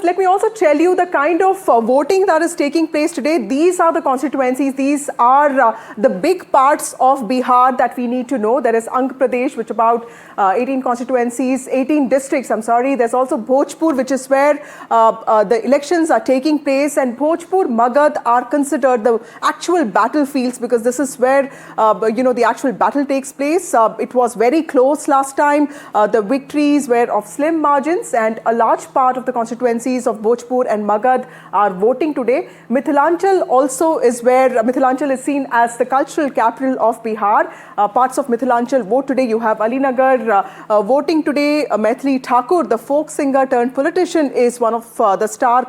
Let me also tell you the kind of voting that is taking place today. These are the constituencies. These are the big parts of Bihar that we need to know. There is Andhra Pradesh, which about 18 constituencies, 18 districts, I'm sorry. There's also Bhojpur, which is where the elections are taking place. And Bhojpur, Magad are considered the actual battlefields because this is where, the actual battle takes place. It was very close last time. The victories were of slim margins, and a large part of the constituencies of Bhojpur and Magad are voting today. Mithilanchal also is where Mithilanchal is seen as the cultural capital of Bihar. Parts of Mithilanchal vote today. You have Alinagar voting today. Maithili Thakur, the folk singer turned politician, is one of the star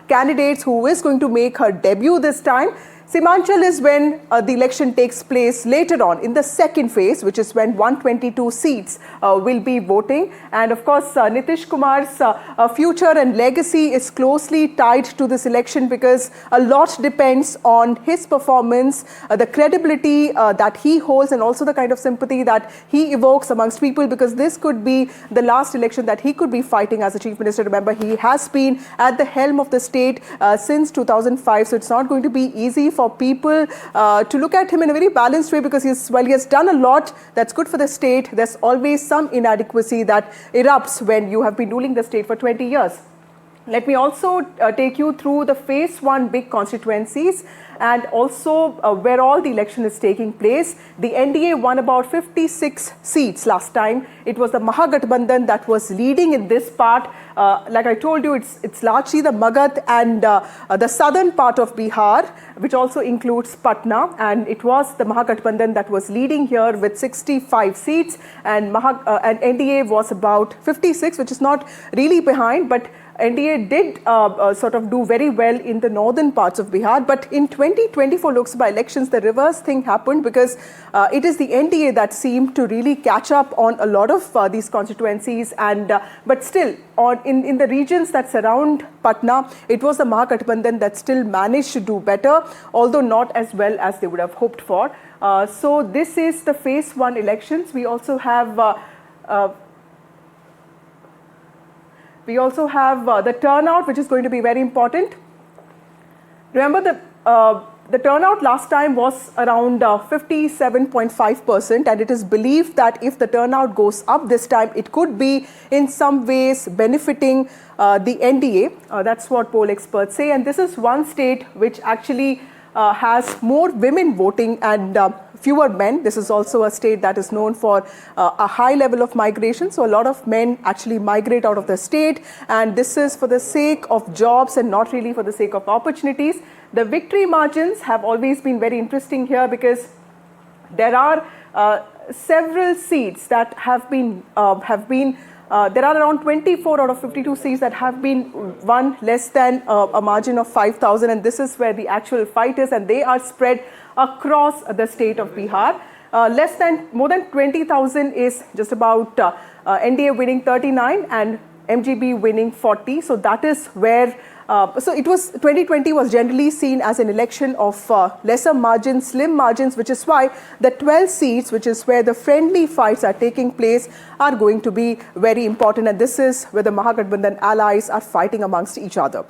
candidates who is going to make her debut this time. Simanchal is when the election takes place later on in the second phase, which is when 122 seats will be voting. And of course, Nitish Kumar's future and legacy is closely tied to this election because a lot depends on his performance, the credibility that he holds, and also the kind of sympathy that he evokes amongst people, because this could be the last election that he could be fighting as a chief minister. Remember, he has been at the helm of the state since 2005, so it's not going to be easy for people to look at him in a very balanced way, because while he has done a lot that's good for the state, there's always some inadequacy that erupts when you have been ruling the state for 20 years. Let me also take you through the phase 1 big constituencies and also where all the election is taking place. The NDA won about 56 seats last time. It was the Mahagathbandhan that was leading in this part. Like I told you, it's largely the Magad and the southern part of Bihar, which also includes Patna, and it was the Mahagathbandhan that was leading here with 65 seats, and NDA was about 56, which is not really behind, but NDA did sort of do very well in the northern parts of Bihar. But in 2024 Lok Sabha elections, the reverse thing happened, because it is the NDA that seemed to really catch up on a lot of these constituencies. And but still, in the regions that surround Patna, it was the Mahagathbandhan that still managed to do better, although not as well as they would have hoped for. So this is the phase 1 elections. We also have the turnout, which is going to be very important. Remember, the turnout last time was around 57.5%, and it is believed that if the turnout goes up this time, it could be in some ways benefiting the NDA. That's what poll experts say. And this is one state which actually has more women voting and fewer men. This is also a state that is known for a high level of migration. So a lot of men actually migrate out of the state, and this is for the sake of jobs and not really for the sake of opportunities. The victory margins have always been very interesting here, because there are several seats that have been there are around 24 out of 52 seats that have been won less than a margin of 5,000, and this is where the actual fight is, and they are spread across the state of Bihar. More than 20,000 is just about NDA winning 39 and MGB winning 40. So that is where, so it was 2020 was generally seen as an election of lesser margins, slim margins, which is why the 12 seats, which is where the friendly fights are taking place, are going to be very important. And this is where the Mahagathbandhan allies are fighting amongst each other.